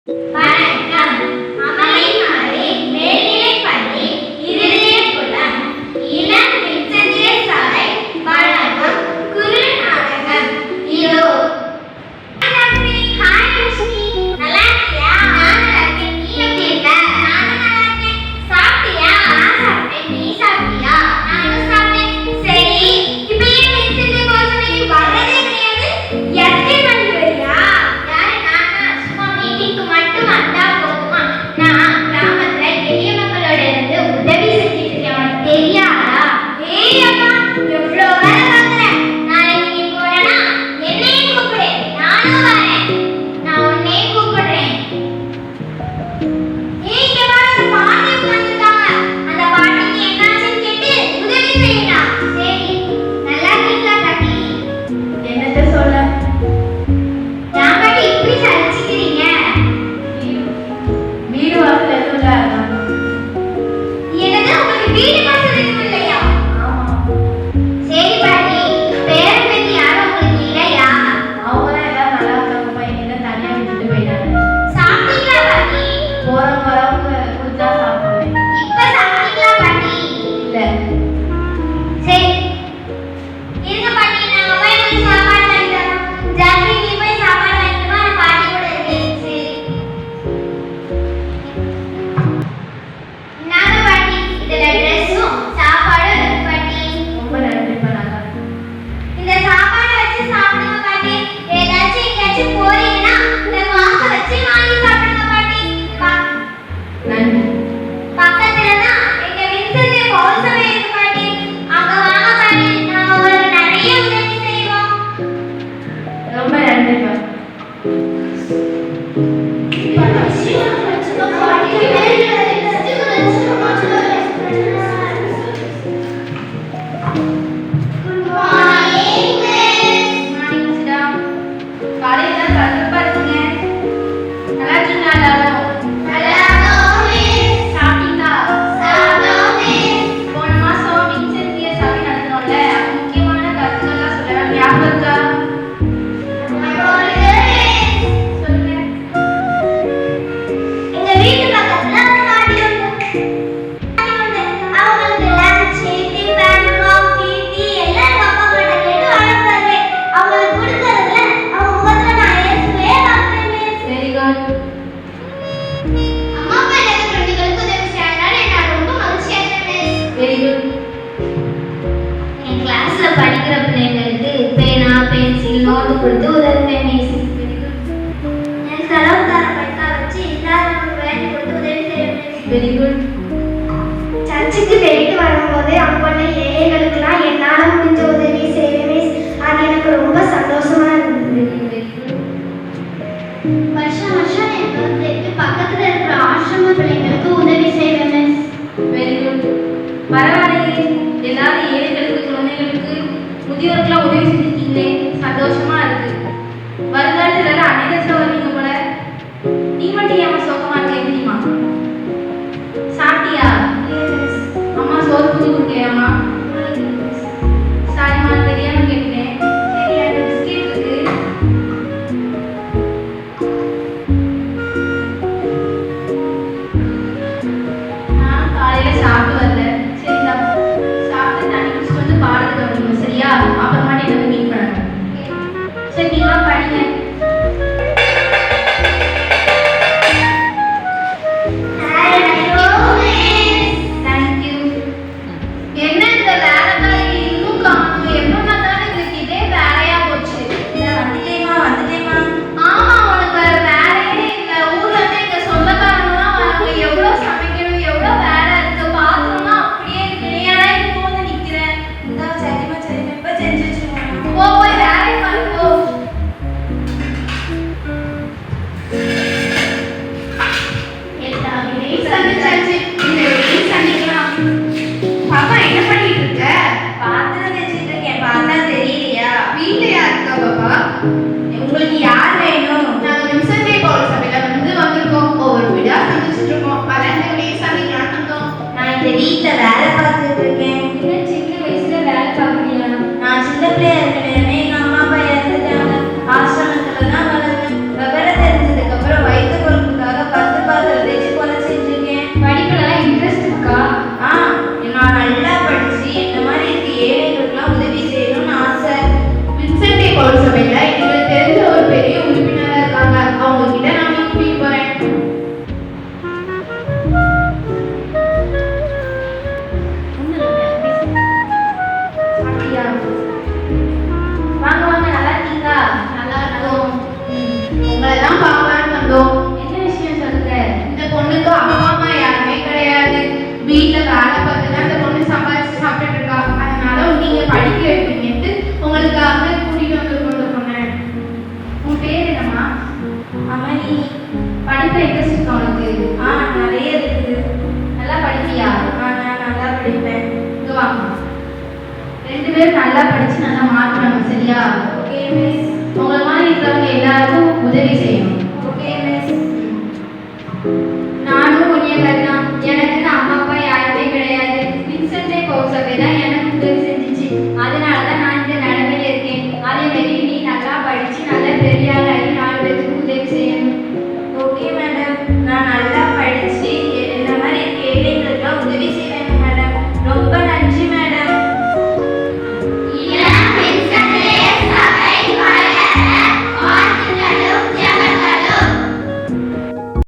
வணக்கம். அமளிமலை மேல்நிலைப்பள்ளி இருதயகுளம் இளம் வின்சென்ட் சாலை வழங்கும் குறுநாடகம். இதோ. ஹாய் லட்சுமி, நல்லா இருக்கியா? நான் நல்லா இருக்கேன். நீ எப்படி இருக்க? நானும் நல்லா இருக்கேன். சாப்பிட்டியா? நான் சாப்பிட்டேன். நீ சாப்பிட்டியா? நானும் சாப்பிட்டேன். சரி, இப்போ ஏன் வின்சென்ட் கோசனைக்கு வரதே கிடையாது? எத்தனை மணிக்கு வரியா? யாரு? நானா? சும்மா மீட்டிங்க்கு மட்டும் வந்தா போதுமா? நான் கிராமத்துல எளிய மக்களோட இருந்து உதவி செஞ்சுட்டு இருக்கேன். உனக்கு தெரியாதா? ஏய் அப்பா, எவ்வளோ வேலை பார்க்குறேன். நாளைக்கு நீ போறேன்னா என்னையும் கூப்பிடு, நானும் வரேன். நான் உன்னையும் கூப்பிடுறேன். ஏய், இங்க பாரு, ஒரு பாட்டி உட்கார்ந்துருக்காங்க. அந்த பாட்டிக்கு என்னாச்சுன்னு கேட்டு உதவி செய்யலாம். சரி, நல்லா இருக்கீங்களா பாட்டி? என்னத்த சொல்ல? ஏன் பாட்டி இப்படி சலிச்சுக்கிறீங்க? வீடு வாசல் எதுவும் இல்ல, அதான். என்னது, உங்களுக்கு வீடு வாசல் எதுவும் இல்லையா? சரி பாட்டி, பேரன் பேத்தி யாரும் உங்களுக்கு இல்லையா? அவங்களாம் எல்லாம் நல்லா இருக்காங்கப்பா, என்னை தனியா விட்டுட்டு போயிட்டாங்க. சாப்பிட்டீங்களா பாட்டி? போறவங்க வரவங்க குடிச்சா சாப்பிடுவேன். இப்ப சாப்பிட்டீங்களா பாட்டி? இல்ல. சரி, இருங்க பாட்டி, நாங்க போய் உங்களுக்கு சாப்பாடு வாங்கி தரோம். ஜாஸ்தி நீ போய் சாப்பாடு வாங்கிட்டு வா, நான் பாட்டி கூட இருக்கேன். சரி. நாங்க பாட்டி, இதுல ட்ரெஸ்ஸும் சாப்பாடும் இருக்கு பாட்டி. ரொம்ப நன்றிப்பா, நல்லா இருக்கு. இந்த சாப்பாடு வச்சு சாப்பிடுங்க பாட்டி. ஏதாச்சும் எங்கேயாச்சும் போறீங்கன்னா இந்த காசை வச்சு வாங்கி சாப்பிடுங்க பாட்டி. நன்றி. பக்கத்துல தான் எங்க வின்சென்ட் பௌசமே இருக்கு பாட்டி. அங்க வாங்க பாட்டி, நாங்க உங்களுக்கு நிறைய உதவி செய்வோம். ரொம்ப நன்றிப்பா. எங்க வீட்டு பக்கத்துல ஒரு பாட்டி உண்டு. அவங்களுக்கு லஞ்ச், டிஃபன், காஃபி, டீ எல்லாம் எங்க அப்பா கிட்ட கேட்டு வாங்கிட்டு அவங்களுக்கு கொடுக்கறதுல அவங்க முகத்துல நான் ஏசுவே பார்க்கிறேன். Very good. அம்மா அப்பா எனக்கு ஃப்ரெண்டுகளுக்கு உதவி செய்யறதால நான் ரொம்ப மகிழ்ச்சியா இருக்கேன். Very good. என் கிளாஸ்ல படிக்கிற பிள்ளைங்களுக்கு பேனா, பென்சில், நோட்டு கொடுத்து உதவுவேன் மிஸ். Very good. என் செலவுக்கார பைசா வச்சு இல்லாதவங்களுக்கு வேலை கொடுத்து உதவி செய்வேன். Very good. சர்ச்சுக்கு போயிட்டு வரும்போது அப்போன ஏழைகளுக்கெல்லாம் என்னால முடிஞ்ச உதவி செய்வேன் மிஸ். அது எனக்கு ரொம்ப சந்தோஷமா இருந்தது. வருஷம் வருஷம் என் பர்த்டேக்கு பக்கத்துல இருக்கிற ஆசிரம பிள்ளைங்களுக்கு உதவி செய்வேன் மிஸ். Very good. பரவாயில்லையே, எல்லாரும் ஏழைகளுக்கு, குழந்தைகளுக்கு, முதியோருக்கெல்லாம் உதவி செஞ்சிருக்கீங்களே, சந்தோஷமா இருக்கு. வருங்காலத்துல எல்லாம் அநேகத்துல வருவீங்க போல. நீ மட்டும் ஏமா சோகமா இருக்க தெரியுமா? சாப்பிட்டியா? அம்மா சோறு ஊத்தி கொடுக்கலையாம்மா? சாரிம்மா, தெரியாம கேட்டேன். சரி, அந்த பிஸ்கெட் இருக்கு. நான் காலையில சாப்பிட்டு வரல. சரி, சாப்பிட்டு தண்ணி குடிச்சிட்டு வந்து பாடத்துக்கு வரணும். சரியா? அப்புறமாட்டி என்ன மீட் பண்ணணும். சரி, நீங்களாம் படிங்க. உங்களுக்கு யார் வேணும்? நாங்க வின்சென்ட் பௌசமையில வந்திருக்கோம். ஒவ்வொரு வீடா சந்திச்சுட்டு இருக்கோம். அதான் சந்திக்கலாம் வந்தோம். நான் இந்த வீட்டுல வேலை பார்த்துட்டு இருக்கேன். இன்னும் சின்ன வயசுல வேலை பார்க்கலையா? நான் சின்ன பிள்ளையா இருக்கிறேன். எங்க அம்மா அப்பா இறந்துட்டாங்க. ஆசிரமத்துல தான் வளர்ந்தேன். விவரம் தெரிஞ்சதுக்கு அப்புறம் வயிற்று பொறுப்பு பேரும் நல்லா படிச்சு நல்லா மார்க் வாங்க சரியா? Okay miss. உங்களை மாதிரி இருக்கிறவங்க எல்லாருக்கும் உதவி செய்யணும்.